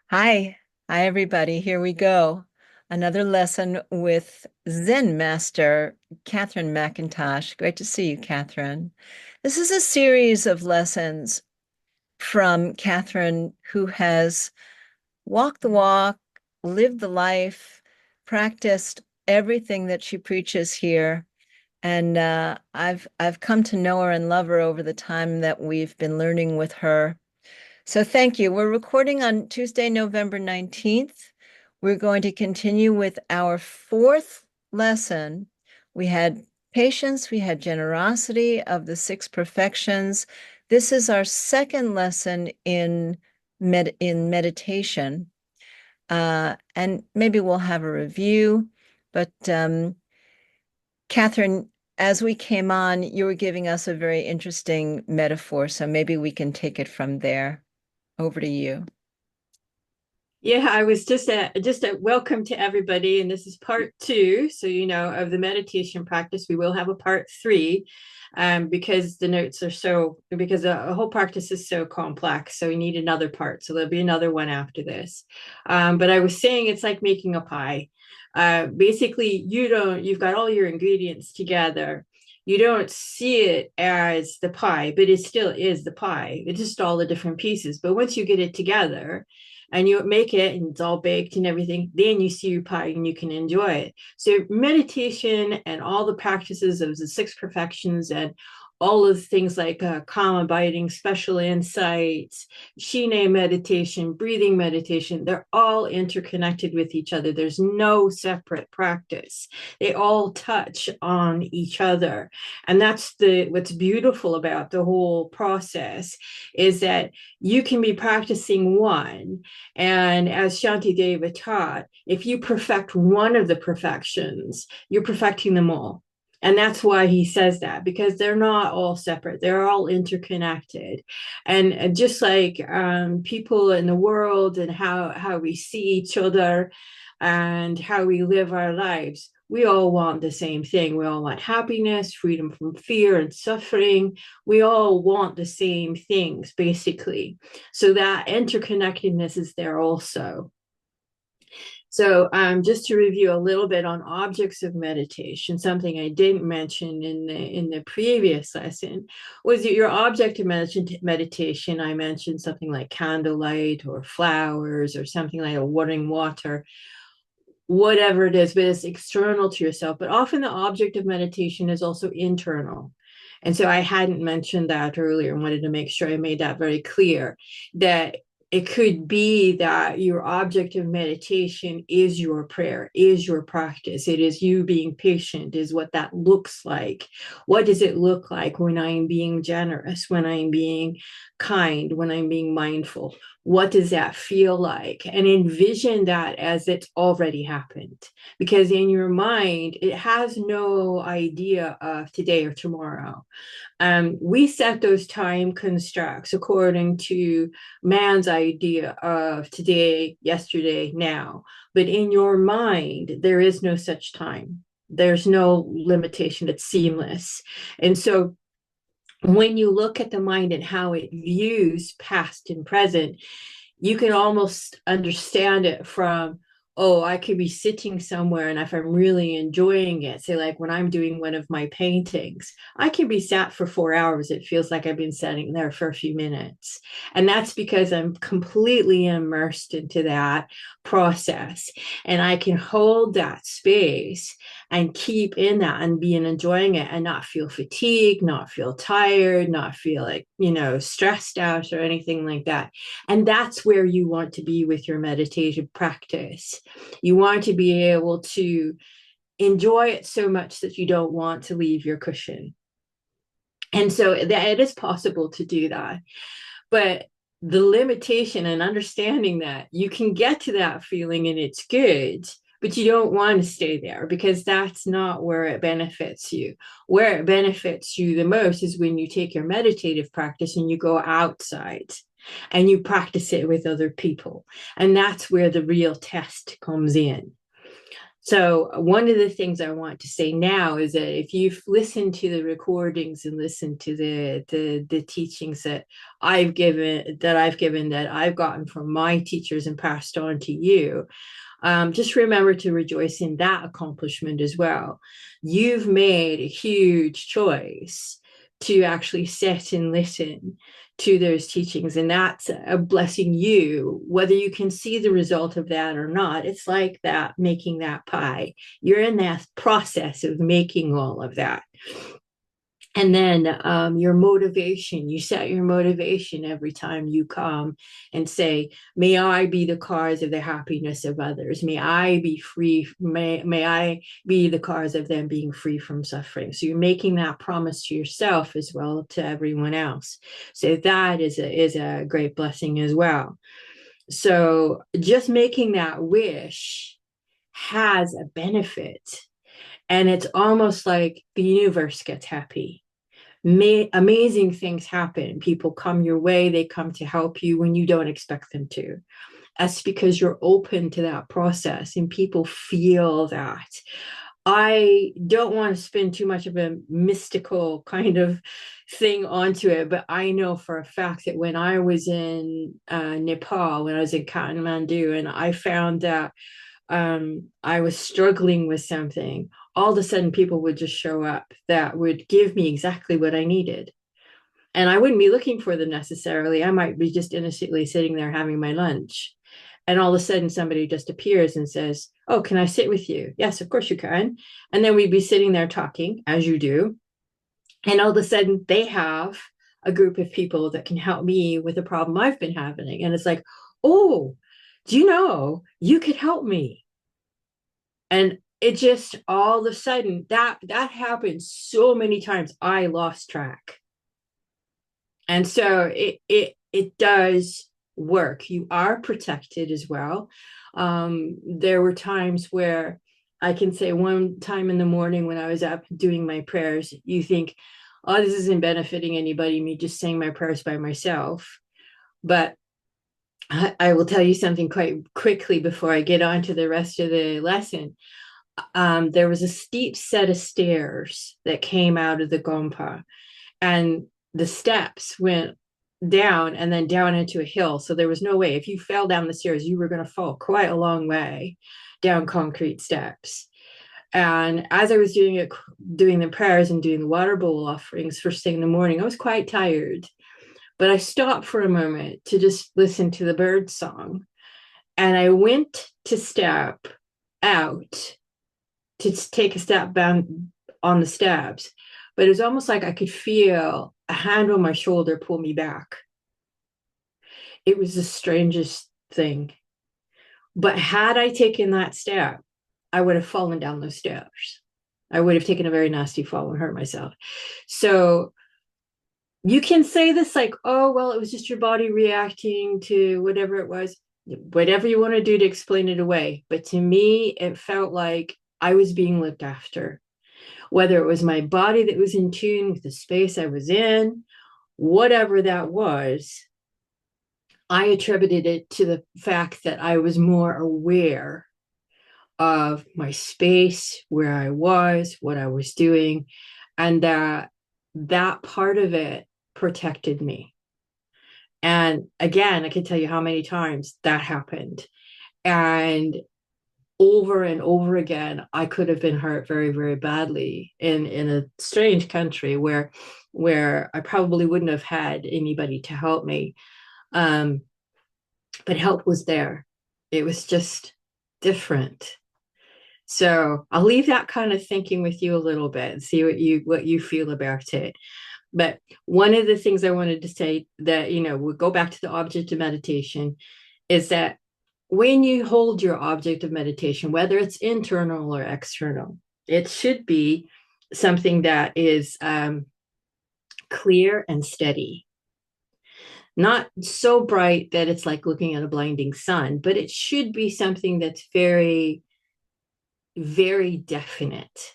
Hi, hi everybody. Here we go. Another lesson with Zen Master Kathryn McIntosh. Great to see you, Kathryn. This is a series of lessons from Kathryn, who has walked the walk, lived the life, practiced everything that she preaches here. And I've come to know her and love her over the time that we've been learning with her. So thank you. We're recording on Tuesday, November 19th. We're going to continue with our fourth lesson. We had patience, we had generosity of the six perfections. This is our second lesson in meditation. And maybe we'll have a review. But Kathryn, as we came on, you were giving us a very interesting metaphor, so maybe we can take it from there. Over to you. Yeah, I was just a welcome to everybody, and this is part two. So of the meditation practice, we will have a part three, because the whole practice is so complex. So we need another part. So there'll be another one after this. But I was saying it's like making a pie. Basically, you've got all your ingredients together. You don't see it as the pie, but it still is the pie. It's just all the different pieces. But once you get it together and you make it and it's all baked and everything, then you see your pie and you can enjoy it. So meditation and all the practices of the six perfections and all of the things like calm abiding, special insights, Shine meditation, breathing meditation, they're all interconnected with each other. There's no separate practice. They all touch on each other. And that's what's beautiful about the whole process is that you can be practicing one. And as Shantideva taught, if you perfect one of the perfections, you're perfecting them all. And that's why he says that, because they're not all separate. They're all interconnected. And just like people in the world and how we see each other and how we live our lives, we all want the same thing. We all want happiness, freedom from fear and suffering. We all want the same things, basically. So that interconnectedness is there also. So, just to review a little bit on objects of meditation, something I didn't mention in the previous lesson was that your object of meditation. I mentioned something like candlelight or flowers or something like a running water, whatever it is, but it's external to yourself. But often the object of meditation is also internal. And so I hadn't mentioned that earlier and wanted to make sure I made that very clear that it could be that your object of meditation is your prayer, is your practice. It is you being patient, is what that looks like. What does it look like when I'm being generous, when I'm being kind, when I'm being mindful? What does that feel like? And envision that as it's already happened. Because in your mind, it has no idea of today or tomorrow. We set those time constructs according to man's idea of today, yesterday, now. But in your mind, there is no such time. There's no limitation. It's seamless. And so when you look at the mind and how it views past and present, you can almost understand it from, oh, I could be sitting somewhere, and if I'm really enjoying it, say like when I'm doing one of my paintings, I can be sat for 4 hours. It feels like I've been sitting there for a few minutes. And that's because I'm completely immersed into that process. And I can hold that space and keep in that and be enjoying it and not feel fatigued, not feel tired, not feel like, stressed out or anything like that. And that's where you want to be with your meditative practice. You want to be able to enjoy it so much that you don't want to leave your cushion. And so it is possible to do that. But the limitation and understanding that you can get to that feeling and it's good, but you don't want to stay there because that's not where it benefits you. Where it benefits you the most is when you take your meditative practice and you go outside and you practice it with other people. And that's where the real test comes in. So one of the things I want to say now is that if you've listened to the recordings and listened to the teachings that I've gotten from my teachers and passed on to you, just remember to rejoice in that accomplishment as well. You've made a huge choice to actually sit and listen to those teachings, and that's a blessing you, whether you can see the result of that or not. It's like that making that pie. You're in that process of making all of that. And then your motivation, you set your motivation every time you come and say, may I be the cause of the happiness of others. May I be free. May I be the cause of them being free from suffering. So you're making that promise to yourself as well to everyone else. So that is a great blessing as well. So just making that wish has a benefit. And it's almost like the universe gets happy. Amazing things happen. People come your way, they come to help you when you don't expect them to. That's because you're open to that process and people feel that. I don't want to spend too much of a mystical kind of thing onto it, but I know for a fact that when I was in Nepal, when I was in Kathmandu, and I found that I was struggling with something, all of a sudden people would just show up that would give me exactly what I needed. And I wouldn't be looking for them necessarily. I might be just innocently sitting there having my lunch. And all of a sudden somebody just appears and says, oh, can I sit with you? Yes, of course you can. And then we'd be sitting there talking, as you do. And all of a sudden they have a group of people that can help me with a problem I've been having. And it's like, oh, do you know, you could help me. And it just all of a sudden that happened so many times I lost track. And so it does work. You are protected as well. There were times where I can say one time in the morning when I was up doing my prayers, you think, oh, this isn't benefiting anybody, me just saying my prayers by myself. But I will tell you something quite quickly before I get on to the rest of the lesson. There was a steep set of stairs that came out of the Gompa, and the steps went down and then down into a hill. So there was no way. If you fell down the stairs, you were going to fall quite a long way down concrete steps. And as I was doing the prayers and doing the water bowl offerings first thing in the morning, I was quite tired. But I stopped for a moment to just listen to the bird song. And I went to step out to take a step down on the steps. But it was almost like I could feel a hand on my shoulder pull me back. It was the strangest thing. But had I taken that step, I would have fallen down those stairs. I would have taken a very nasty fall and hurt myself. So you can say this like, oh, well, it was just your body reacting to whatever it was, whatever you want to do to explain it away. But to me, it felt like I was being looked after, whether it was my body that was in tune with the space I was in, whatever that was. I attributed it to the fact that I was more aware of my space, where I was, what I was doing, and that part of it protected me. And again, I can tell you how many times that happened. And over again, I could have been hurt very, very badly in a strange country where I probably wouldn't have had anybody to help me. But help was there. It was just different. So I'll leave that kind of thinking with you a little bit and see what you feel about it. But one of the things I wanted to say that, we'll go back to the object of meditation, is that when you hold your object of meditation, whether it's internal or external, it should be something that is clear and steady. Not so bright that it's like looking at a blinding sun, but it should be something that's very, very definite.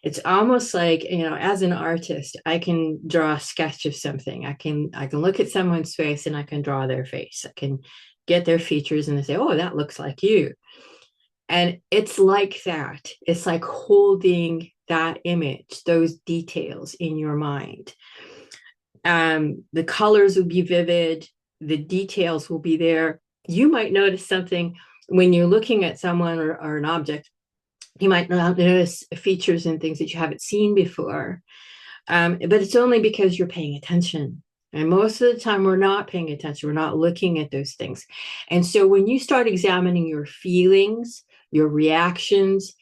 It's almost like, as an artist, I can draw a sketch of something. I can look at someone's face and I can draw their face. I can get their features and say, oh, that looks like you. And it's like that. It's like holding that image, those details in your mind. The colors will be vivid, the details will be there. You might notice something when you're looking at someone or an object. You might not notice features and things that you haven't seen before, but it's only because you're paying attention. And most of the time, we're not paying attention. We're not looking at those things. And so when you start examining your feelings, your reactions,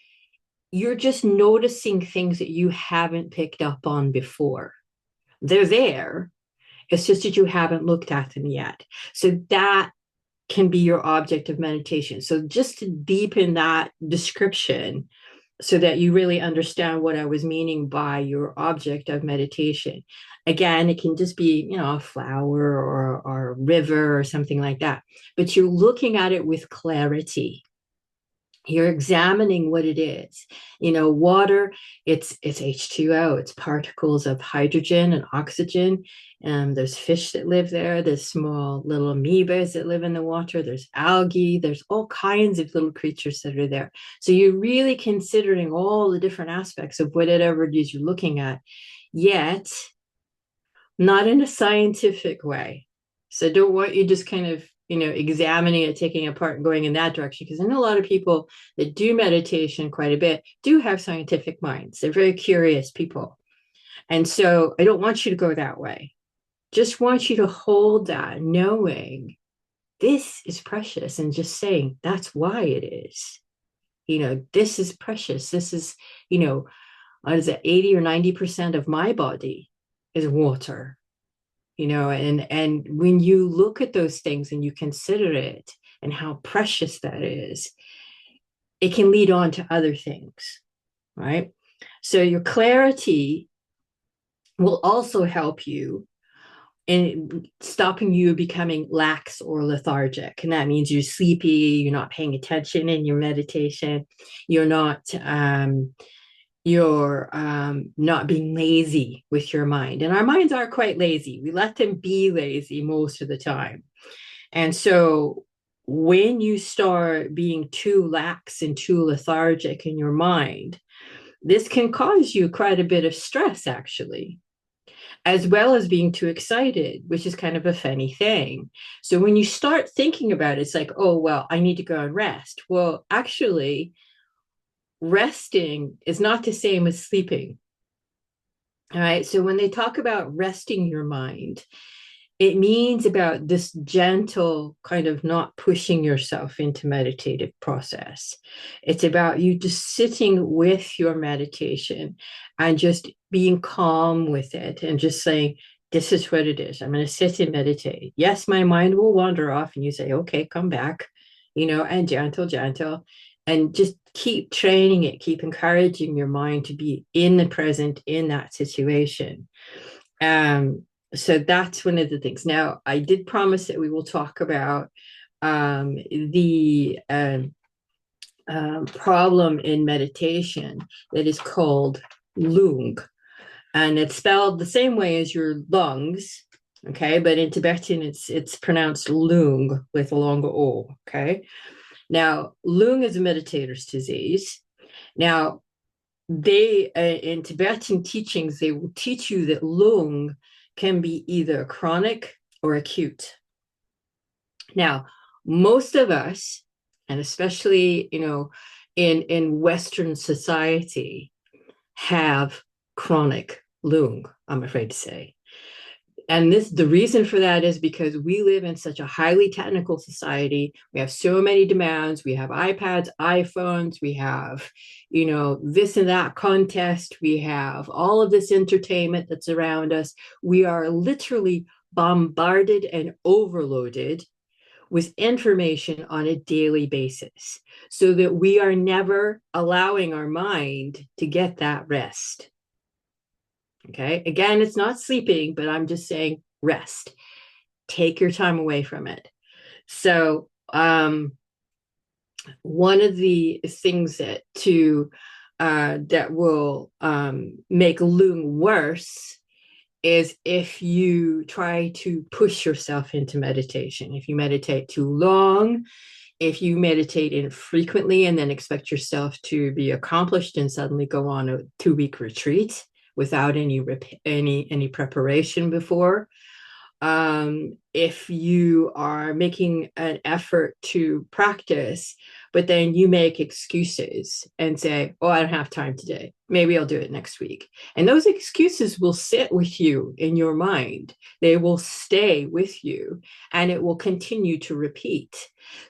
you're just noticing things that you haven't picked up on before. They're there. It's just that you haven't looked at them yet. So that can be your object of meditation. So just to deepen that description so that you really understand what I was meaning by your object of meditation. Again, it can just be, a flower or a river or something like that, but you're looking at it with clarity. You're examining what it is. Water, it's H2O, it's particles of hydrogen and oxygen. There's fish that live there, there's small little amoebas that live in the water, there's algae, there's all kinds of little creatures that are there. So you're really considering all the different aspects of whatever it is you're looking at, yet not in a scientific way. So don't want you just kind of examining it, taking it apart and going in that direction. Because I know a lot of people that do meditation quite a bit do have scientific minds. They're very curious people. And so I don't want you to go that way. Just want you to hold that, knowing this is precious and just saying that's why it is. This is precious. This is, what is it, 80 or 90% of my body is water. And when you look at those things and you consider it and how precious that is, it can lead on to other things, right? So your clarity will also help you in stopping you becoming lax or lethargic. And that means you're sleepy, you're not paying attention in your meditation, you're not not being lazy with your mind. And our minds are quite lazy. We let them be lazy most of the time. And so when you start being too lax and too lethargic in your mind, this can cause you quite a bit of stress, actually, as well as being too excited, which is kind of a funny thing. So when you start thinking about it, it's like, oh, well, I need to go and rest. Well, actually, resting is not the same as sleeping. All right. So when they talk about resting your mind, it means about this gentle kind of not pushing yourself into meditative process. It's about you just sitting with your meditation and just being calm with it and just saying, this is what it is. I'm going to sit and meditate. Yes, my mind will wander off and you say, okay, come back, and gentle, and just keep training it, keep encouraging your mind to be in the present in that situation. So that's one of the things. Now, I did promise that we will talk about the problem in meditation that is called lung. And it's spelled the same way as your lungs, okay? But in Tibetan, it's pronounced lung with a long O, okay? Now, lung is a meditator's disease. Now, they in Tibetan teachings, they will teach you that lung can be either chronic or acute. Now, most of us, and especially, in Western society, have chronic lung, I'm afraid to say. And the reason for that is because we live in such a highly technical society. We have so many demands. We have iPads, iPhones, we have, this and that contest. We have all of this entertainment that's around us. We are literally bombarded and overloaded with information on a daily basis so that we are never allowing our mind to get that rest. Okay. Again, it's not sleeping, but I'm just saying rest. Take your time away from it. So, one of the things that will make lung worse is if you try to push yourself into meditation. If you meditate too long, if you meditate infrequently and then expect yourself to be accomplished and suddenly go on a 2 week retreat without any preparation before, if you are making an effort to practice, but then you make excuses and say, oh, I don't have time today. Maybe I'll do it next week. And those excuses will sit with you in your mind. They will stay with you and it will continue to repeat.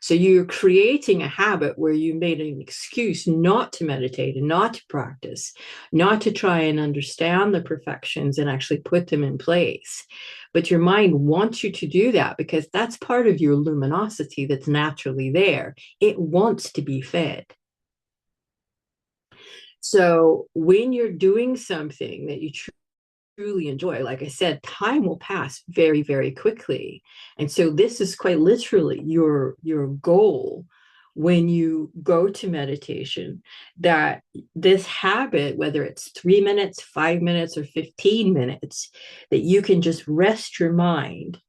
So you're creating a habit where you made an excuse not to meditate and not to practice, not to try and understand the perfections and actually put them in place. But your mind wants you to do that because that's part of your luminosity that's naturally there. It wants to be fed. So when you're doing something that you truly enjoy, like I said, time will pass very, very quickly. And so this is quite literally your goal when you go to meditation, that this habit, whether it's 3 minutes, 5 minutes, or 15 minutes, that you can just rest your mind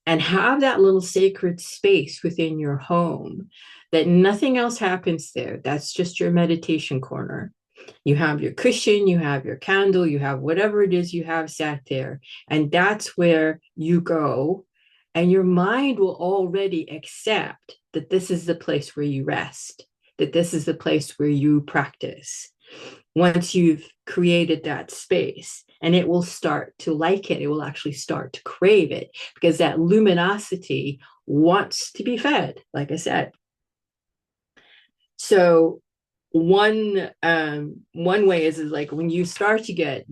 and have that little sacred space within your home, that nothing else happens there. That's just your meditation corner. You have your cushion, you have your candle, you have whatever it is you have sat there. And that's where you go. And your mind will already accept that this is the place where you rest, that this is the place where you practice. Once you've created that space, and it will start to like it, it will actually start to crave it because that luminosity wants to be fed, like I said. So one way is like when you start to get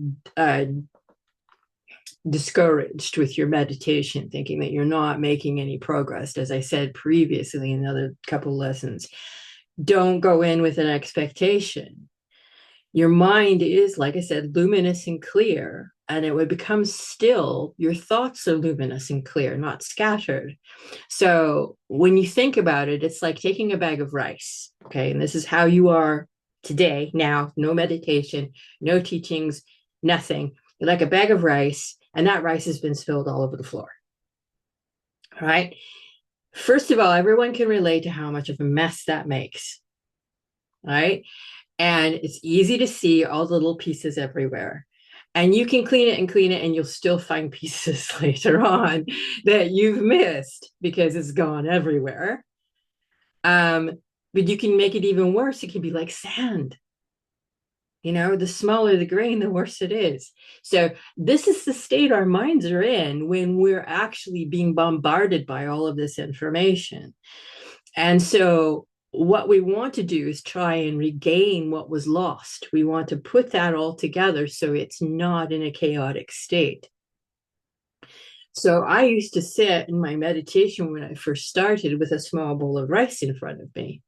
discouraged with your meditation, thinking that you're not making any progress, as I said previously in another couple lessons, don't go in with an expectation. Your mind is, like I said, luminous and clear, and it would become still. Your thoughts are luminous and clear, not scattered. So when you think about it, it's like taking a bag of rice. Okay. And this is how you are today, now, no meditation, no teachings, nothing. You're like a bag of rice, and that rice has been spilled all over the floor. All right. First of all, everyone can relate to how much of a mess that makes. All right. And it's easy to see all the little pieces everywhere. And you can clean it, and you'll still find pieces later on that you've missed because it's gone everywhere. But you can make it even worse. It can be like sand. The smaller the grain, the worse it is. So this is the state our minds are in when we're actually being bombarded by all of this information. And so what we want to do is try and regain what was lost. We want to put that all together so it's not in a chaotic state. So I used to sit in my meditation when I first started with a small bowl of rice in front of me.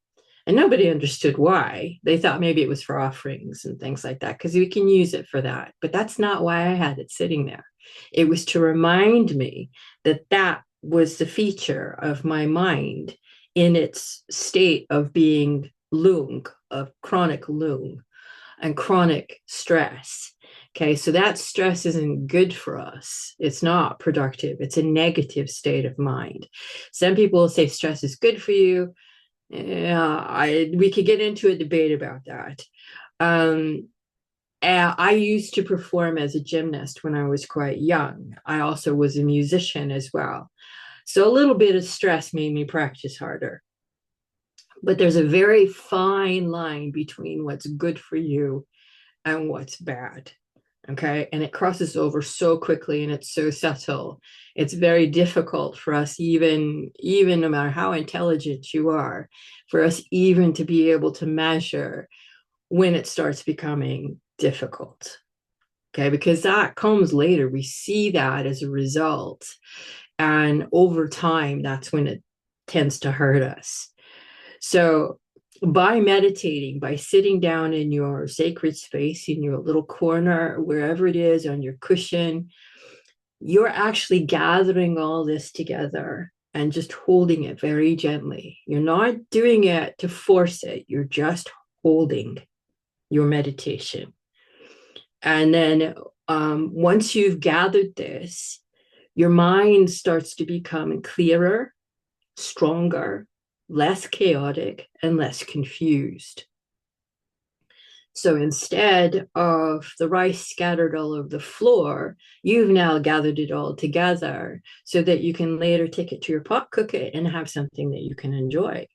And nobody understood why. They thought maybe it was for offerings and things like that, because we can use it for that. But that's not why I had it sitting there. It was to remind me that that was the feature of my mind in its state of being lung, of chronic lung and chronic stress. Okay, so that stress isn't good for us. It's not productive. It's a negative state of mind. Some people will say stress is good for you. Yeah, we could get into a debate about that. I used to perform as a gymnast when I was quite young. I also was a musician as well. So a little bit of stress made me practice harder. But there's a very fine line between what's good for you and what's bad. Okay. And it crosses over so quickly and it's so subtle. It's very difficult for us, even no matter how intelligent you are, for us even to be able to measure when it starts becoming difficult. Okay. Because that comes later. We see that as a result. And over time, that's when it tends to hurt us. So by meditating, by sitting down in your sacred space, in your little corner, wherever it is, on your cushion, you're actually gathering all this together and just holding it very gently. You're not doing it to force it. You're just holding your meditation. And then once you've gathered this, your mind starts to become clearer, stronger, less chaotic, and less confused. So instead of the rice scattered all over the floor, you've now gathered it all together so that you can later take it to your pot, cook it, and have something that you can enjoy.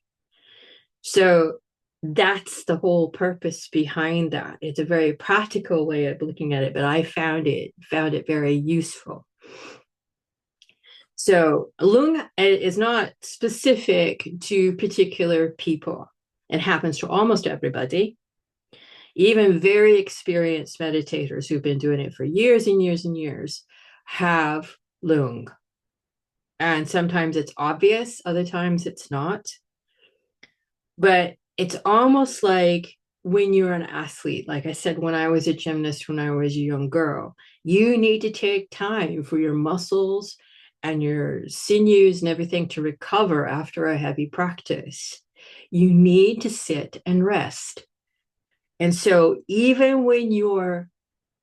So that's the whole purpose behind that. It's a very practical way of looking at it, but I found it very useful. So Lung is not specific to particular people. It happens to almost everybody. Even very experienced meditators who've been doing it for years and years and years have Lung. And sometimes it's obvious, other times it's not. But it's almost like when you're an athlete, like I said, when I was a gymnast, when I was a young girl, you need to take time for your muscles and your sinews and everything to recover after a heavy practice. You need to sit and rest. And so, even when you're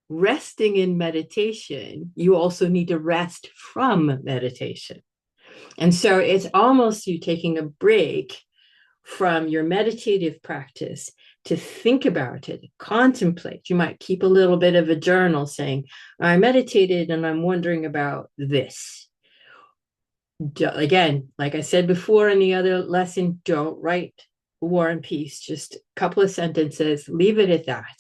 resting in meditation, you also need to rest from meditation. And so, it's almost you taking a break from your meditative practice to think about it, contemplate. You might keep a little bit of a journal saying, I meditated and I'm wondering about this. Again, like I said before in the other lesson, don't write War and Peace, just a couple of sentences, leave it at that.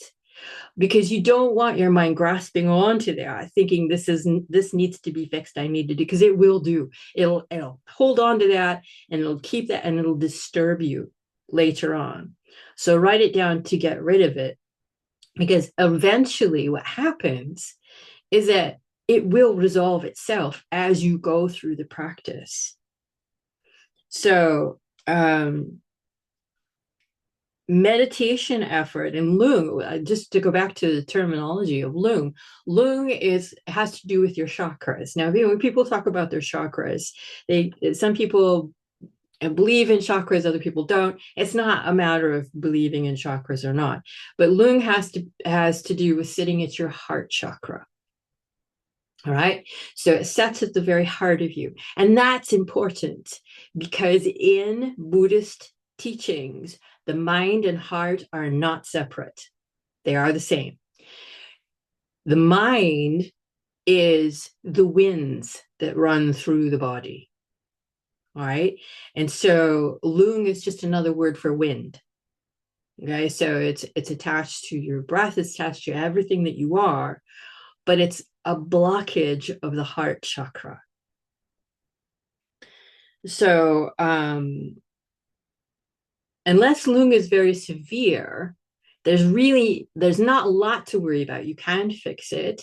Because you don't want your mind grasping onto that, thinking this needs to be fixed. I need to do, because it will do. It'll hold on to that, and it'll keep that, and it'll disturb you later on. So write it down to get rid of it, because eventually what happens is that it will resolve itself as you go through the practice. So meditation effort and Lung, just to go back to the terminology of Lung has to do with your chakras. Now, when people talk about their chakras, some people believe in chakras, other people don't. It's not a matter of believing in chakras or not, but Lung has to do with sitting at your heart chakra. All right. So it sets at the very heart of you. And that's important because in Buddhist teachings, the mind and heart are not separate. They are the same. The mind is the winds that run through the body. All right. And so Lung is just another word for wind. Okay. So it's attached to your breath, it's attached to everything that you are, but it's a blockage of the heart chakra. So unless Lung is very severe, there's not a lot to worry about. You can fix it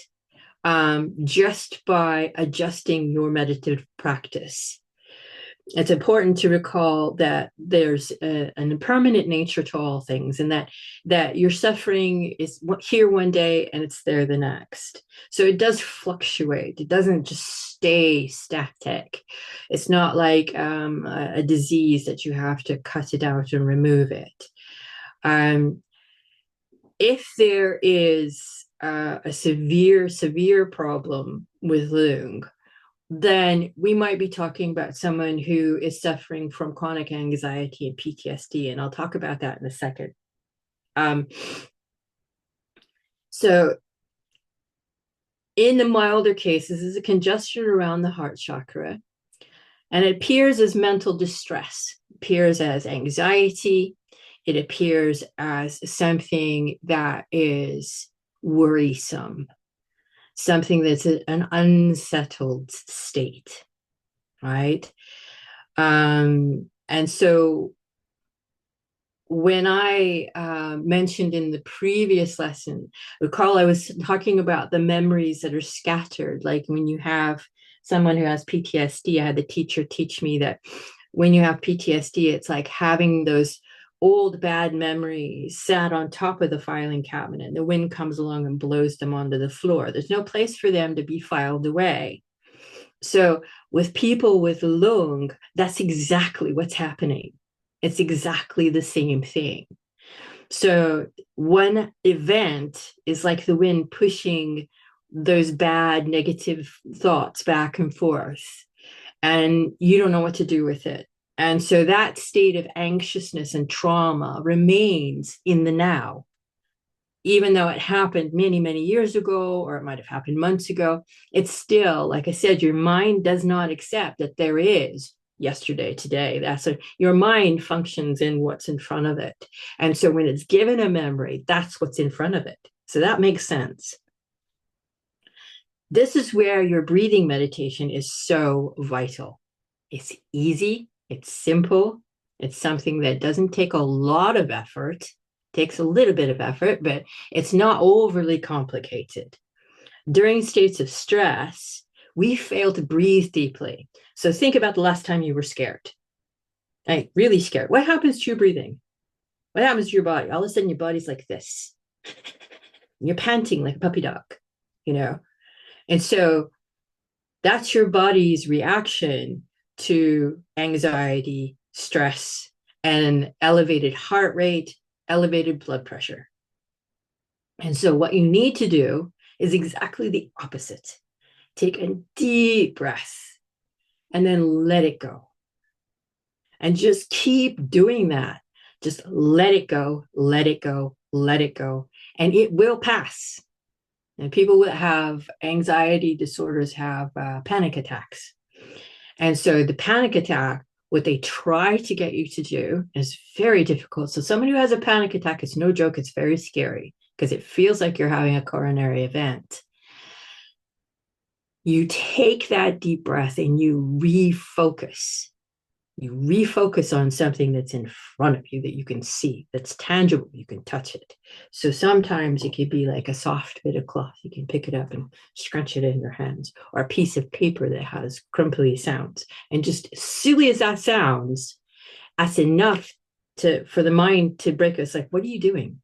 just by adjusting your meditative practice. It's important to recall that there's an impermanent nature to all things, and that your suffering is here one day and it's there the next. So it does fluctuate. It doesn't just stay static. It's not like a disease that you have to cut it out and remove it. If there is a severe problem with Lung, then we might be talking about someone who is suffering from chronic anxiety and PTSD, and I'll talk about that in a second. So in the milder cases, is a congestion around the heart chakra, and it appears as mental distress, appears as anxiety, it appears as something that is worrisome, something that's an unsettled state, right? And so when I mentioned in the previous lesson, recall I was talking about the memories that are scattered, like when you have someone who has PTSD. I had the teacher teach me that when you have PTSD, it's like having those old bad memories sat on top of the filing cabinet. The wind comes along and blows them onto the floor. There's no place for them to be filed away. So with people with Lung, that's exactly what's happening. It's exactly the same thing. So one event is like the wind pushing those bad negative thoughts back and forth, and you don't know what to do with it. And so that state of anxiousness and trauma remains in the now, even though it happened many, many years ago, or it might have happened months ago. It's still, like I said, your mind does not accept that there is yesterday, today. Your mind functions in what's in front of it. And so when it's given a memory, that's what's in front of it. So that makes sense. This is where your breathing meditation is so vital. It's easy, it's simple, it's something that doesn't take a lot of effort. It takes a little bit of effort, but it's not overly complicated. During states of stress, we fail to breathe deeply. So think about the last time you were scared, like really scared. What happens to your breathing? What happens to your body? All of a sudden, your body's like this. You're panting like a puppy dog, you know? And so that's your body's reaction to anxiety, stress, and elevated heart rate, elevated blood pressure. And so what you need to do is exactly the opposite. Take a deep breath and then let it go. And just keep doing that. Just let it go, let it go, let it go. And it will pass. And people that have anxiety disorders have panic attacks. And so the panic attack, what they try to get you to do is very difficult. So someone who has a panic attack, it's no joke, it's very scary because it feels like you're having a coronary event. You take that deep breath and you refocus. You refocus on something that's in front of you that you can see, that's tangible, you can touch it. So sometimes it could be like a soft bit of cloth. You can pick it up and scrunch it in your hands, or a piece of paper that has crumply sounds. And just as silly as that sounds, that's enough for the mind to break us. Like, what are you doing?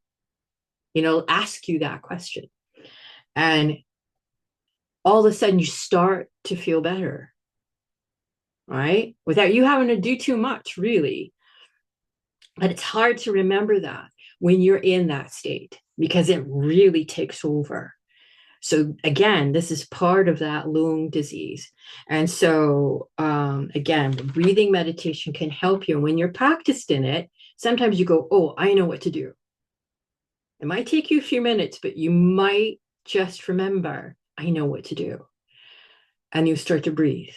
Ask you that question. And all of a sudden you start to feel better. Right? Without you having to do too much, really. But it's hard to remember that when you're in that state because it really takes over. So again, this is part of that lung disease. And so again, breathing meditation can help you. And when you're practiced in it, sometimes you go, oh, I know what to do. It might take you a few minutes, but you might just remember, I know what to do. And you start to breathe.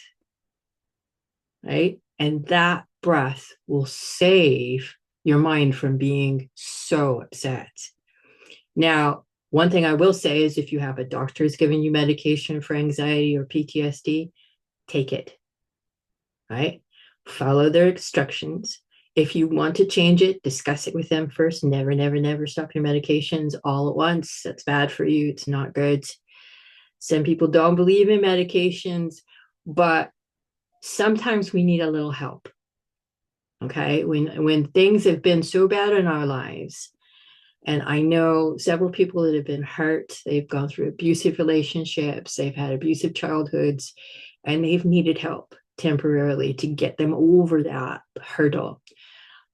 Right? And that breath will save your mind from being so upset. Now, one thing I will say is if you have a doctor who's giving you medication for anxiety or PTSD, take it. Right? Follow their instructions. If you want to change it, discuss it with them first. Never, never, never stop your medications all at once. That's bad for you. It's not good. Some people don't believe in medications, but sometimes we need a little help. Okay. When things have been so bad in our lives, and I know several people that have been hurt, they've gone through abusive relationships, they've had abusive childhoods, and they've needed help temporarily to get them over that hurdle.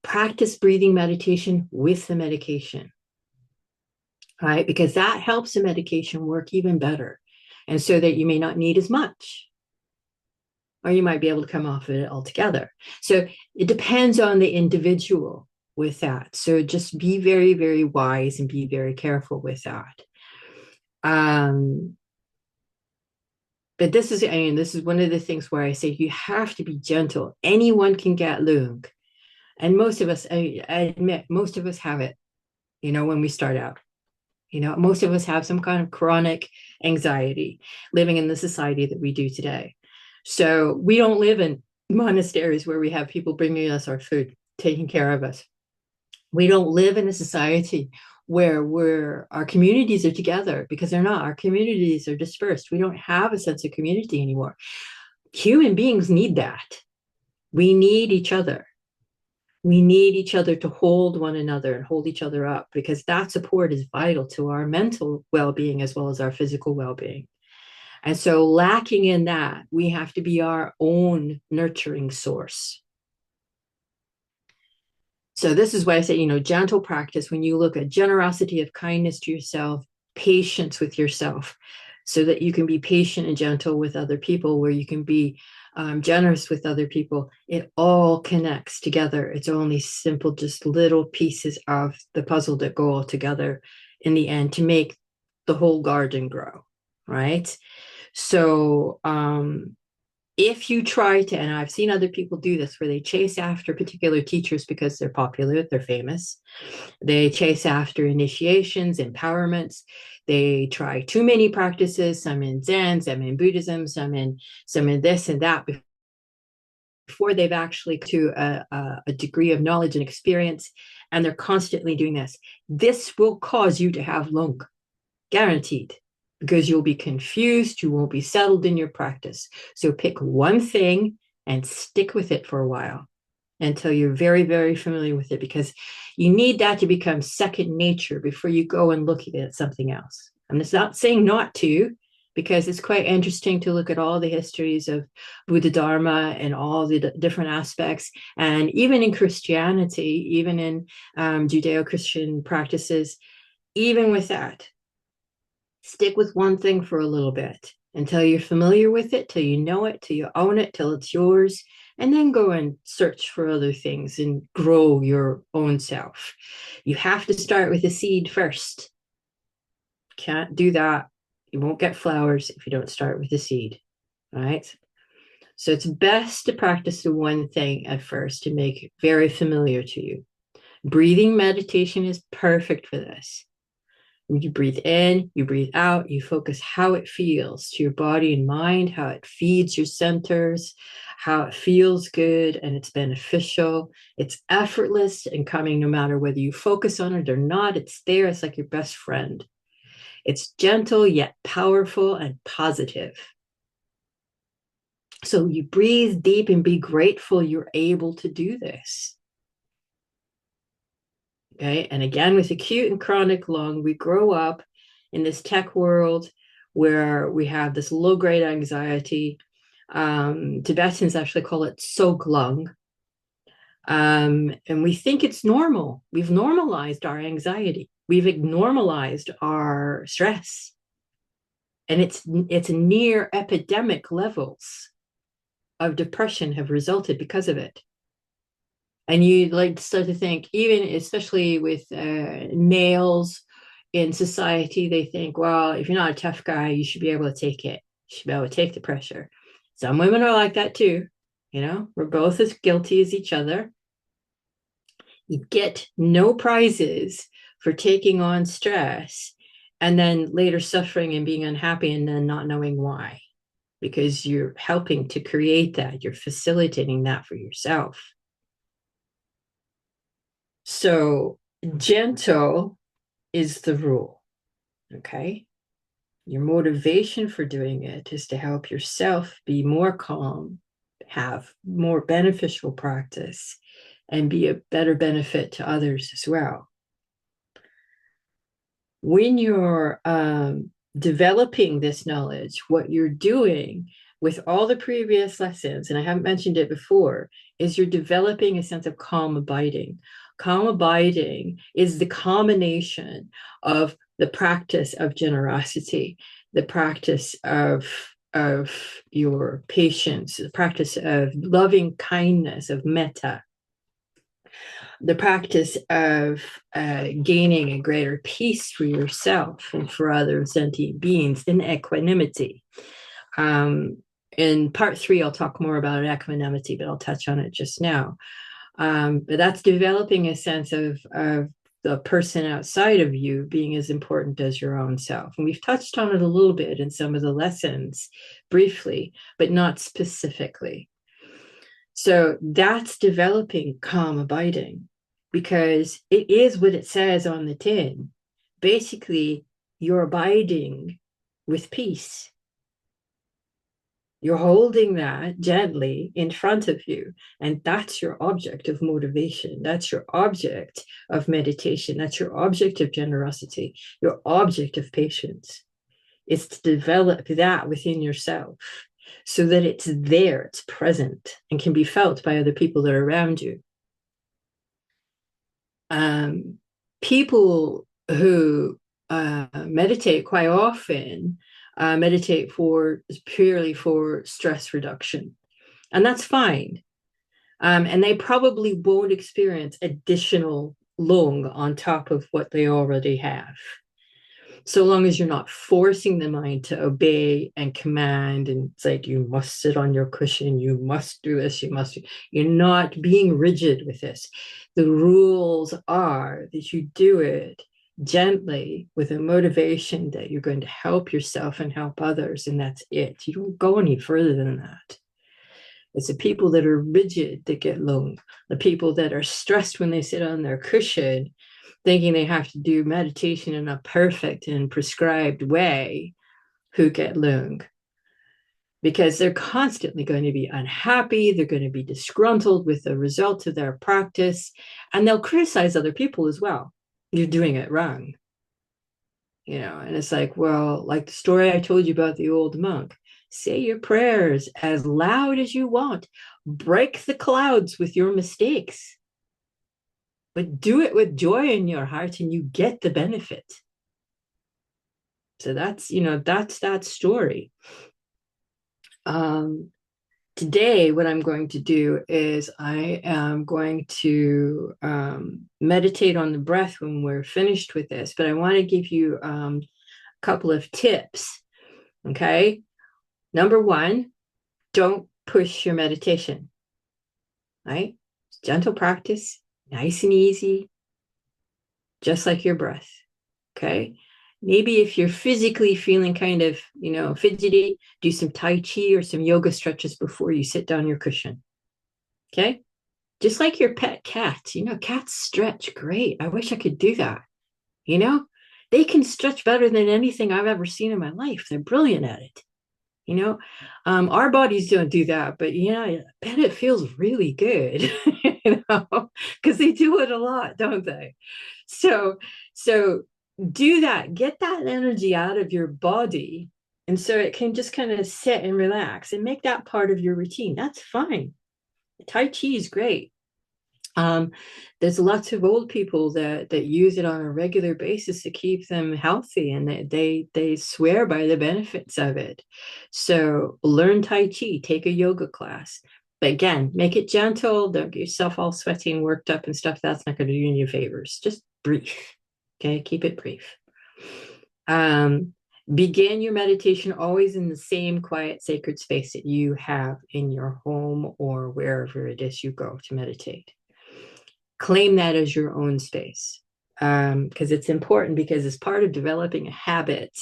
Practice breathing meditation with the medication, right? Because that helps the medication work even better. And so that you may not need as much, or you might be able to come off of it altogether. So it depends on the individual with that. So just be very, very wise and be very careful with that. But this is one of the things where I say you have to be gentle. Anyone can get lung. And most of us, I admit, most of us have it, when we start out. Most of us have some kind of chronic anxiety living in the society that we do today. So we don't live in monasteries where we have people bringing us our food, taking care of us. We don't live in a society where our communities are together, because they're not. Our communities are dispersed. We don't have a sense of community anymore. Human beings need that. We need each other. We need each other to hold one another and hold each other up, because that support is vital to our mental well-being as well as our physical well-being. And so lacking in that, we have to be our own nurturing source. So this is why I say, gentle practice, when you look at generosity of kindness to yourself, patience with yourself, so that you can be patient and gentle with other people, where you can be generous with other people. It all connects together. It's only simple, just little pieces of the puzzle that go all together in the end to make the whole garden grow, right? So, if you try to, and I've seen other people do this where they chase after particular teachers because they're popular, they're famous. They chase after initiations, empowerments. They try too many practices, some in Zen, some in Buddhism, some in this and that before they've actually to a degree of knowledge and experience. And they're constantly doing this. This will cause you to have lung, guaranteed, because you'll be confused, you won't be settled in your practice. So pick one thing and stick with it for a while until you're very, very familiar with it, because you need that to become second nature before you go and look at something else. I'm just not saying not to, because it's quite interesting to look at all the histories of Buddha Dharma and all the different aspects. And even in Christianity, even in Judeo-Christian practices, even with that, stick with one thing for a little bit until you're familiar with it, till you know it, till you own it, till it's yours, and then go and search for other things and grow your own self. You have to start with a seed first. Can't do that. You won't get flowers if you don't start with a seed, right? So it's best to practice the one thing at first to make it very familiar to you. Breathing meditation is perfect for this. You breathe in, you breathe out, you focus how it feels to your body and mind, how it feeds your centers, how it feels good and it's beneficial. It's effortless and coming no matter whether you focus on it or not. It's there. It's like your best friend. It's gentle yet powerful and positive. So you breathe deep and be grateful you're able to do this. Okay. And again, with acute and chronic lung, we grow up in this tech world where we have this low grade anxiety. Tibetans actually call it sok lung. And we think it's normal. We've normalized our anxiety. We've normalized our stress. And it's near epidemic levels of depression have resulted because of it. And you like start to think, even especially with males in society, they think, well, if you're not a tough guy, you should be able to take it. You should be able to take the pressure. Some women are like that too. We're both as guilty as each other. You get no prizes for taking on stress and then later suffering and being unhappy and then not knowing why, because you're helping to create that. You're facilitating that for yourself. So gentle is the rule, okay? Your motivation for doing it is to help yourself be more calm, have more beneficial practice, and be a better benefit to others as well. When you're developing this knowledge, what you're doing with all the previous lessons, and I haven't mentioned it before, is you're developing a sense of calm abiding. Calm abiding is the combination of the practice of generosity, the practice of your patience, the practice of loving kindness, of metta, the practice of gaining a greater peace for yourself and for other sentient beings in equanimity. In part 3, I'll talk more about equanimity, but I'll touch on it just now. But that's developing a sense of the person outside of you being as important as your own self. And we've touched on it a little bit in some of the lessons briefly, but not specifically. So that's developing calm abiding, because it is what it says on the tin. Basically, you're abiding with peace. You're holding that gently in front of you. And that's your object of motivation. That's your object of meditation. That's your object of generosity, your object of patience. Is to develop that within yourself so that it's there, it's present, and can be felt by other people that are around you. People who meditate quite often meditate purely for stress reduction. And that's fine. And they probably won't experience additional lung on top of what they already have. So long as you're not forcing the mind to obey and command and say, you must sit on your cushion, you must do this, you must, you're not being rigid with this. The rules are that you do it gently with a motivation that you're going to help yourself and help others, and that's it. You don't go any further than that. It's the people that are rigid that get lung. The people that are stressed when they sit on their cushion, thinking they have to do meditation in a perfect and prescribed way, who get lung. Because they're constantly going to be unhappy, they're going to be disgruntled with the results of their practice, and they'll criticize other people as well. You're doing it wrong. And it's like, well, like the story I told you about the old monk, say your prayers as loud as you want, break the clouds with your mistakes, but do it with joy in your heart and you get the benefit. So that's that story. Today, what I'm going to do is I am going to meditate on the breath when we're finished with this, but I want to give you a couple of tips. Okay. Number one, don't push your meditation, right? Gentle practice, nice and easy, just like your breath. Okay. Maybe if you're physically feeling kind of, fidgety, do some Tai Chi or some yoga stretches before you sit down your cushion. Okay. Just like your pet cat, cats stretch great. I wish I could do that. You know, they can stretch better than anything I've ever seen in my life. They're brilliant at it. Our bodies don't do that, but yeah, I bet it feels really good, because they do it a lot, don't they? So do that, get that energy out of your body, and so it can just kind of sit and relax and make that part of your routine. That's fine. Tai Chi is great. Um, there's lots of old people that use it on a regular basis to keep them healthy, and they swear by the benefits of it. So learn Tai Chi, take a yoga class. But again, make it gentle. Don't get yourself all sweaty and worked up and stuff. That's not going to do you any favors. Just brief. Okay, keep it brief. Begin your meditation always in the same quiet, sacred space that you have in your home or wherever it is you go to meditate. Claim that as your own space, because it's important, because as part of developing a habit,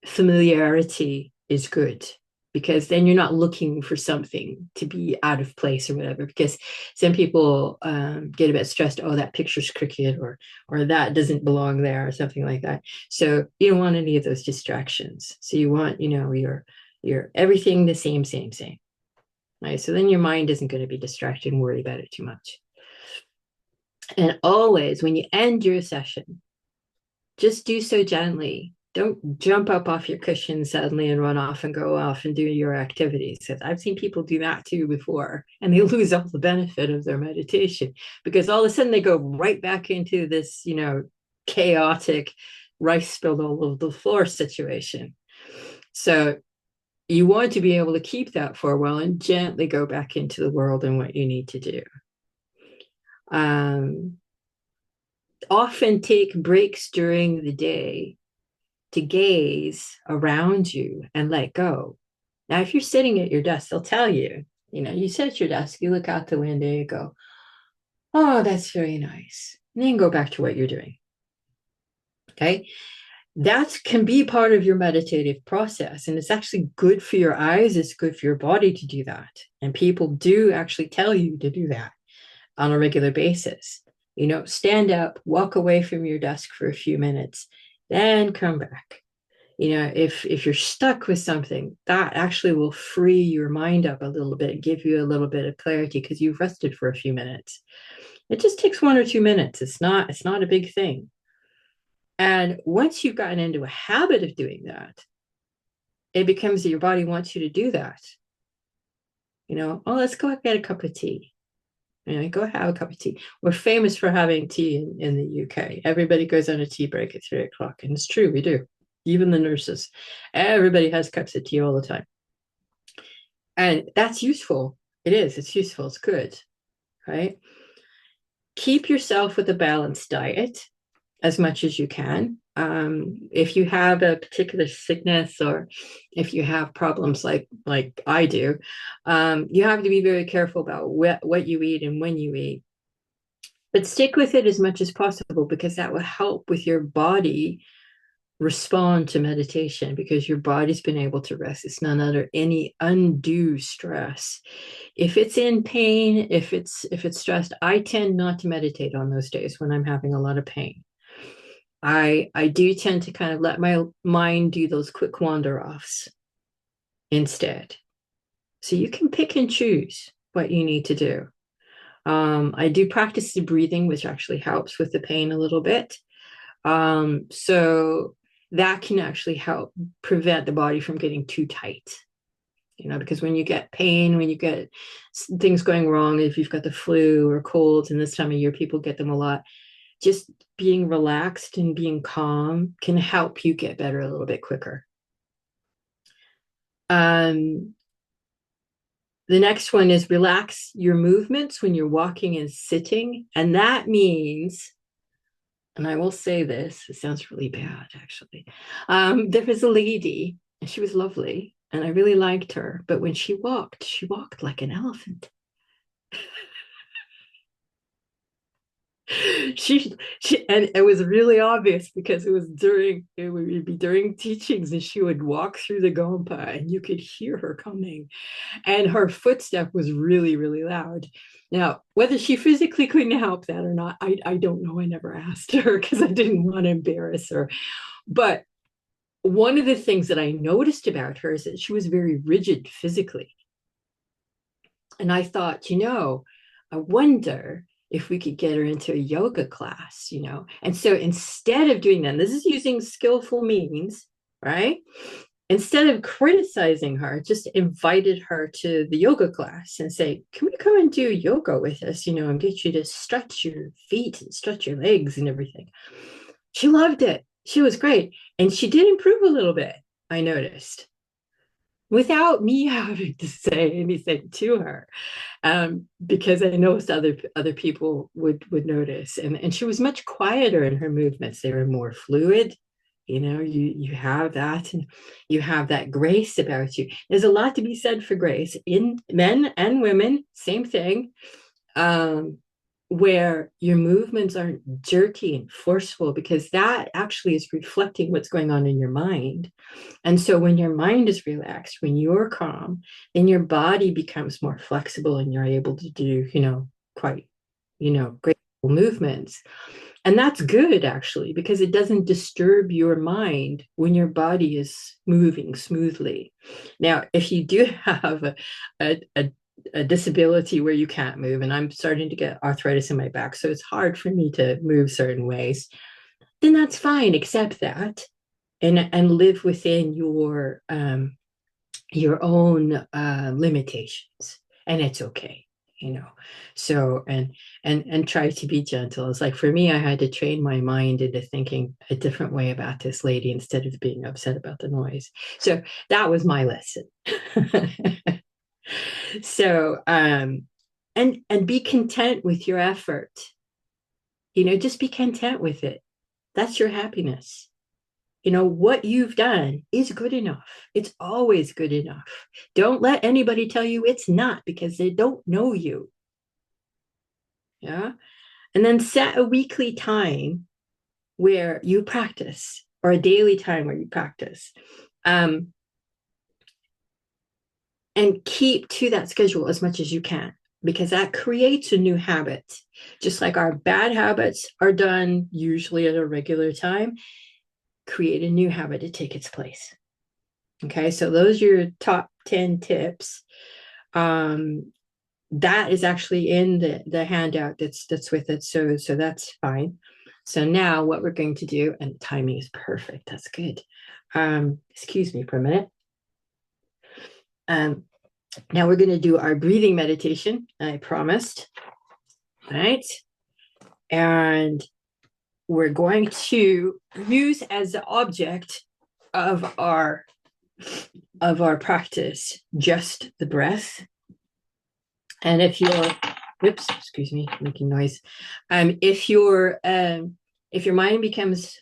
familiarity is good, because then you're not looking for something to be out of place or whatever, because some people get a bit stressed. Oh, that picture's crooked, or that doesn't belong there, or something like that. So you don't want any of those distractions. So you want, your everything the same. Right. So then your mind isn't going to be distracted and worry about it too much. And always, when you end your session, just do so gently. Don't jump up off your cushion suddenly and run off and go off and do your activities. Because I've seen people do that too before, and they lose all the benefit of their meditation, because all of a sudden they go right back into this, chaotic rice spilled all over the floor situation. So you want to be able to keep that for a while and gently go back into the world and what you need to do. Often take breaks during the day to gaze around you and let go. Now, if you're sitting at your desk, they'll tell you, you sit at your desk, you look out the window, you go, oh, that's very nice. And then go back to what you're doing. Okay. That can be part of your meditative process. And it's actually good for your eyes. It's good for your body to do that. And people do actually tell you to do that on a regular basis. Stand up, walk away from your desk for a few minutes, then come back. If you're stuck with something, that actually will free your mind up a little bit, give you a little bit of clarity, because you've rested for a few minutes. It just takes 1 or 2 minutes. It's not a big thing. And once you've gotten into a habit of doing that, it becomes that your body wants you to do that. Oh, let's go get a cup of tea. Go have a cup of tea. We're famous for having tea in the UK. Everybody goes on a tea break at 3 o'clock. And it's true, we do. Even the nurses. Everybody has cups of tea all the time. And that's useful. It is. It's useful. It's good. Right. Keep yourself with a balanced diet as much as you can. If you have a particular sickness or if you have problems like I do, you have to be very careful about what you eat and when you eat. But stick with it as much as possible because that will help with your body respond to meditation because your body's been able to rest. It's not under any undue stress. If it's in pain, if it's stressed, I tend not to meditate on those days when I'm having a lot of pain. I do tend to kind of let my mind do those quick wander offs instead. So you can pick and choose what you need to do. I do practice the breathing, which actually helps with the pain a little bit. So that can actually help prevent the body from getting too tight. Because when you get pain, when you get things going wrong, if you've got the flu or colds, and this time of year people get them a lot, just being relaxed and being calm can help you get better a little bit quicker. Um, the next one is relax your movements when you're walking and sitting. And that means, and I will say this, it sounds really bad actually. There was a lady, and she was lovely, and I really liked her. But when she walked like an elephant. she and it was really obvious because it would be during teachings and she would walk through the gompa and you could hear her coming and her footstep was really really loud. Now whether she physically couldn't help that or not, I don't know. I never asked her because I didn't want to embarrass her. But one of the things that I noticed about her is that she was very rigid physically. And I thought, I wonder if we could get her into a yoga class. And so instead of doing that, this is using skillful means, right? Instead of criticizing her, just invited her to the yoga class and say, can we come and do yoga with us, and get you to stretch your feet and stretch your legs and everything. She loved it. She was great. And she did improve a little bit, I noticed, without me having to say anything to her, because I know other people would notice, and she was much quieter in her movements. They were more fluid. You have that, and you have that grace about you. There's a lot to be said for grace in men and women. Same thing. Where your movements aren't jerky and forceful, because that actually is reflecting what's going on in your mind. And so when your mind is relaxed, when you're calm, then your body becomes more flexible and you're able to do, quite, graceful movements. And that's good actually, because it doesn't disturb your mind when your body is moving smoothly. Now, if you do have a disability where you can't move, and I'm starting to get arthritis in my back, so it's hard for me to move certain ways, then that's fine. Accept that and live within your own limitations, and it's okay. So and try to be gentle. It's like for me, I had to train my mind into thinking a different way about this lady instead of being upset about the noise. So that was my lesson. So and be content with your effort. Just be content with it. That's your happiness. What you've done is good enough. It's always good enough. Don't let anybody tell you it's not, because they don't know you. Yeah. And then set a weekly time where you practice, or a daily time where you practice. And keep to that schedule as much as you can, because that creates a new habit. Just like our bad habits are done usually at a regular time, create a new habit to take its place. Okay, so those are your top 10 tips. That is actually in the handout that's with it. So that's fine. So now what we're going to do, and the timing is perfect. That's good. Excuse me for a minute. Now we're going to do our breathing meditation. I promised. All right. And we're going to use as the object of our of our practice just the breath. And if you're, oops, excuse me, making noise. If your mind becomes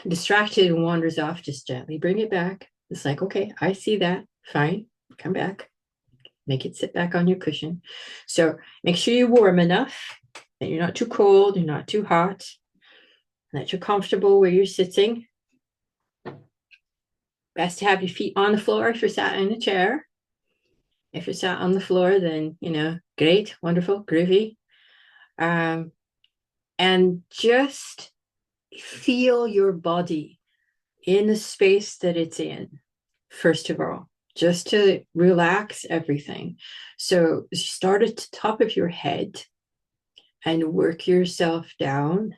distracted and wanders off, just gently bring it back. It's like, okay, I see that. Fine, come back. Make it sit back on your cushion. So make sure you're warm enough that you're not too cold, you're not too hot, that you're comfortable where you're sitting. Best to have your feet on the floor if you're sat in a chair. If you're sat on the floor, then, great, wonderful, groovy. Um, and just feel your body in the space that it's in, first of all, just to relax everything. So start at the top of your head and work yourself down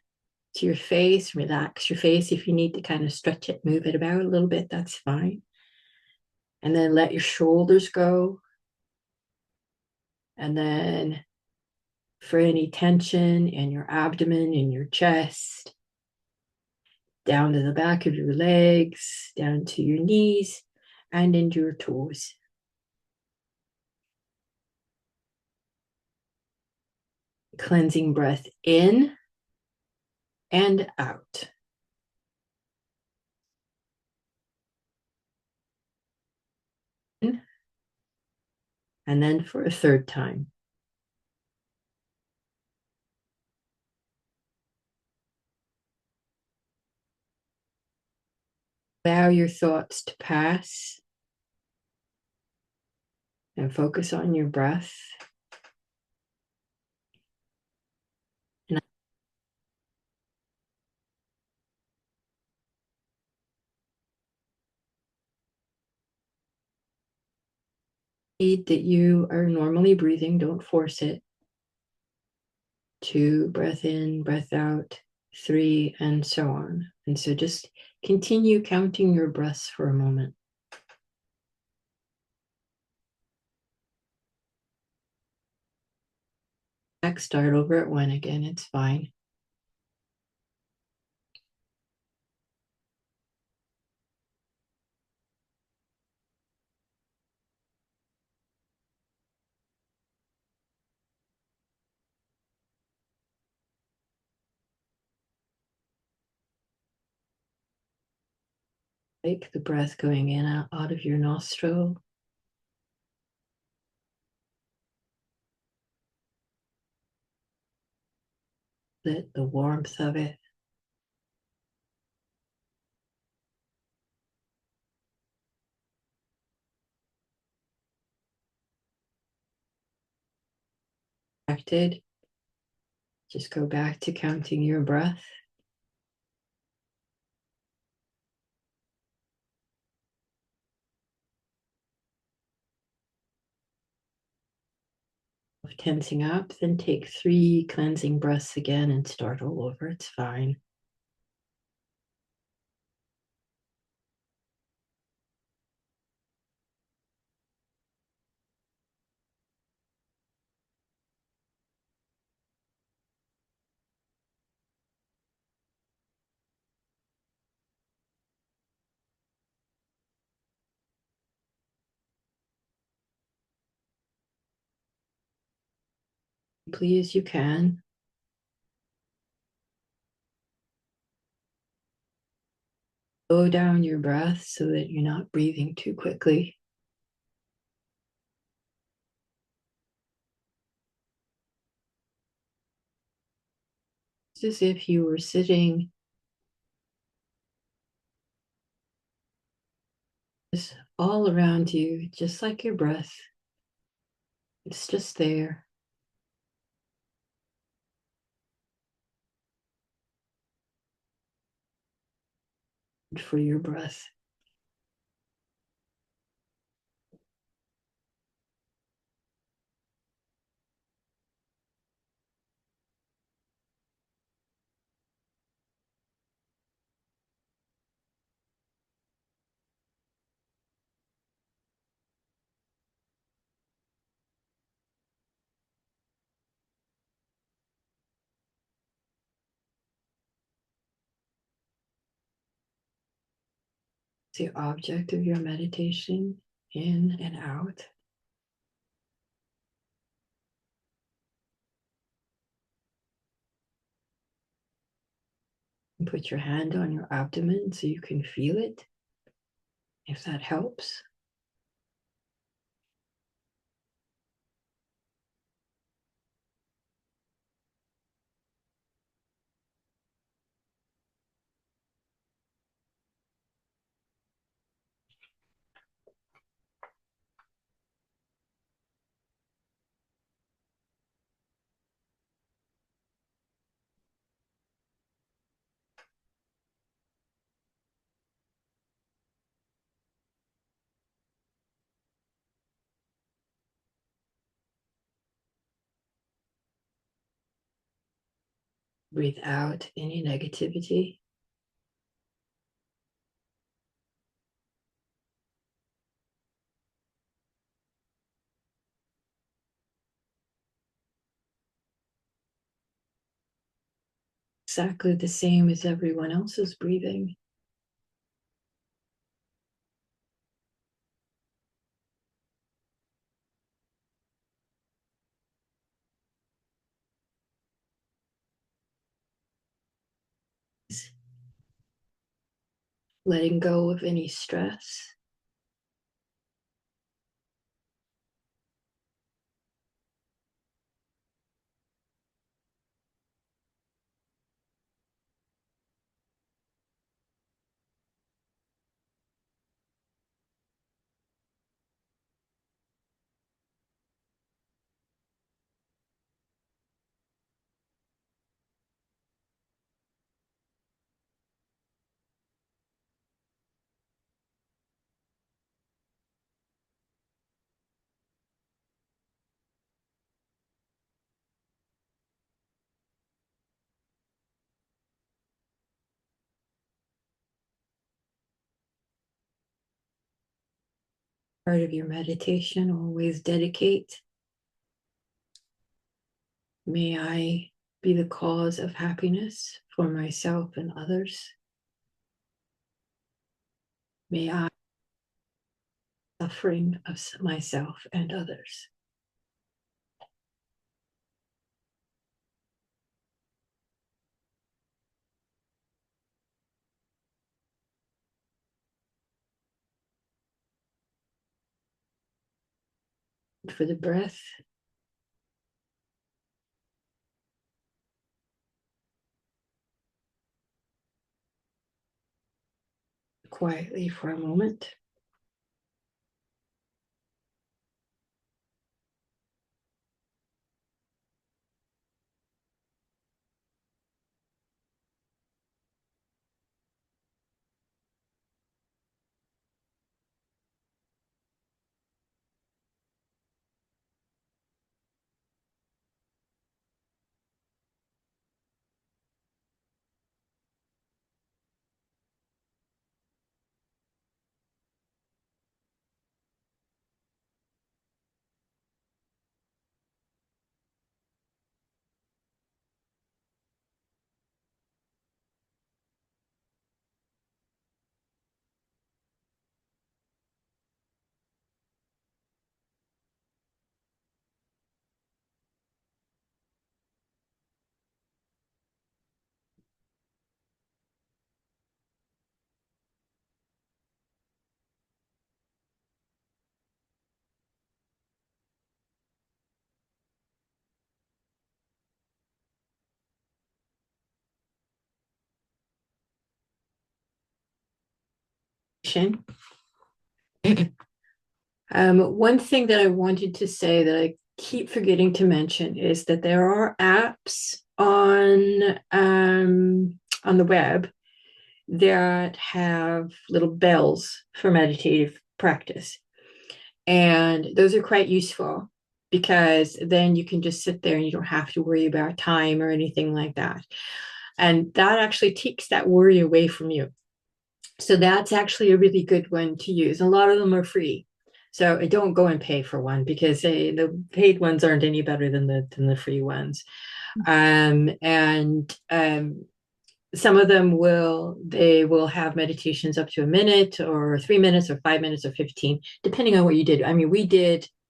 to your face. Relax your face. If you need to kind of stretch it, move it about a little bit, that's fine. And then let your shoulders go. And then for any tension in your abdomen, in your chest, down to the back of your legs, down to your knees, and into your toes. Cleansing breath in and out. And then for a third time. Allow your thoughts to pass and focus on your breath. And speed that you are normally breathing, don't force it. 2, breath in, breath out, 3, and so on. And so just continue counting your breaths for a moment. Next, start over at 1 again, it's fine. Take the breath going in out of your nostril. Let the warmth of it acted. Just go back to counting your breath. Tensing up, then take 3 cleansing breaths again and start all over. It's fine. Please, you can. Slow down your breath so that you're not breathing too quickly. It's as if you were sitting just all around you, just like your breath. It's just there. For your breath. the object of your meditation in and out. And put your hand on your abdomen so you can feel it, if that helps. Breathe out any negativity. Exactly the same as everyone else's breathing. Letting go of any stress. Part of your meditation, always dedicate. May I be the cause of happiness for myself and others. May I suffering of myself and others. For the breath, quietly for a moment. One thing that I wanted to say that I keep forgetting to mention is that there are apps on the web that have little bells for meditative practice. And those are quite useful because then you can just sit there and you don't have to worry about time or anything like that. And that actually takes that worry away from you. So that's actually a really good one to use. A lot of them are free. So I don't go and pay for one because the paid ones aren't any better than the free ones. And some of them will have meditations up to a minute or 3 minutes or 5 minutes or 15, depending on what you did. I mean,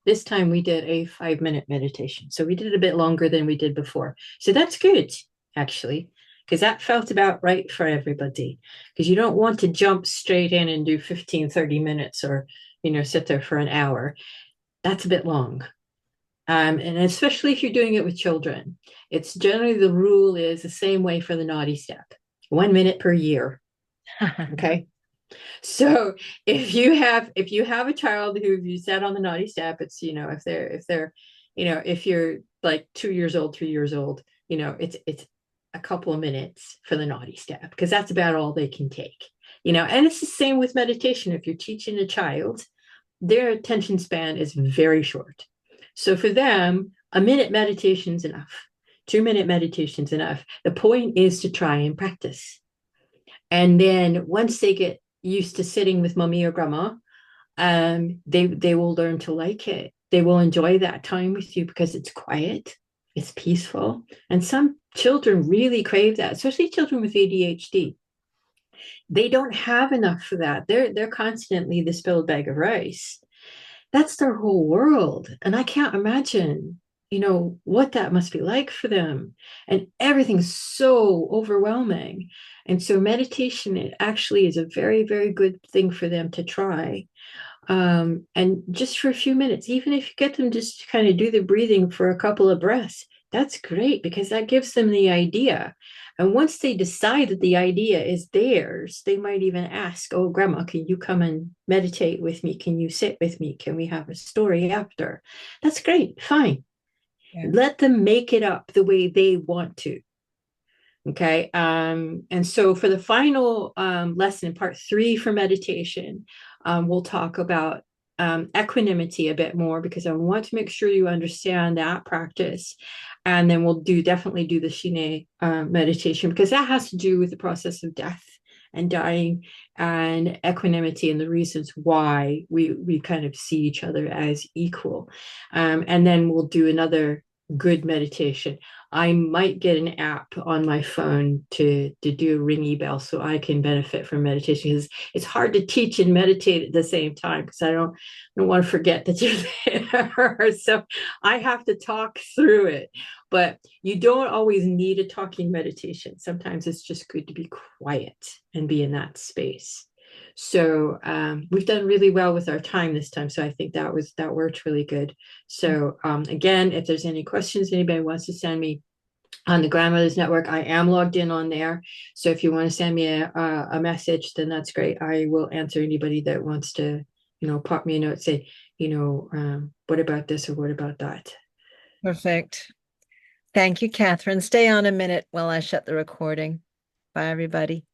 this time we did a 5 minute meditation. So we did it a bit longer than we did before. So that's good, actually, because that felt about right for everybody. Because you don't want to jump straight in and do 15, 30 minutes or, sit there for an hour. That's a bit long. And especially if you're doing it with children, it's generally the rule is the same way for the naughty step, 1 minute per year. Okay. So if you have a child who you set on the naughty step, it's if you're like 2 years old, 3 years old, it's a couple of minutes for the naughty step because that's about all they can take. And it's the same with meditation. If you're teaching a child, their attention span is very short. So for them, a minute meditation is enough. 2 minute meditation is enough. The point is to try and practice. And then once they get used to sitting with mommy or grandma, they will learn to like it. They will enjoy that time with you because it's quiet, it's peaceful. And some children really crave that, especially children with ADHD. They don't have enough for that. They're constantly the spilled bag of rice. That's their whole world. And I can't imagine, what that must be like for them. And everything's so overwhelming. And so meditation, it actually is a very, very good thing for them to try. And just for a few minutes, even if you get them just to kind of do the breathing for a couple of breaths, that's great because that gives them the idea. And once they decide that the idea is theirs, they might even ask, "Oh, grandma, can you come and meditate with me? Can you sit with me? Can we have a story after?" That's great. Fine. Yeah. Let them make it up the way they want to. Okay. And so for the final lesson in part 3 for meditation, we'll talk about equanimity a bit more because I want to make sure you understand that practice. And then we'll definitely do the Shine meditation because that has to do with the process of death and dying and equanimity and the reasons why we kind of see each other as equal. And then we'll do another good meditation. I might get an app on my phone to do a ringy bell so I can benefit from meditation because it's hard to teach and meditate at the same time because I don't want to forget that you're there. So I have to talk through it. But you don't always need a talking meditation. Sometimes it's just good to be quiet and be in that space. So we've done really well with our time this time. So I think that worked really good. So again, if there's any questions anybody wants to send me on the Grandmothers Network, I am logged in on there. So if you want to send me a message, then that's great. I will answer anybody that wants to, pop me a note, say, what about this or what about that? Perfect. Thank you, Kathryn. Stay on a minute while I shut the recording. Bye, everybody.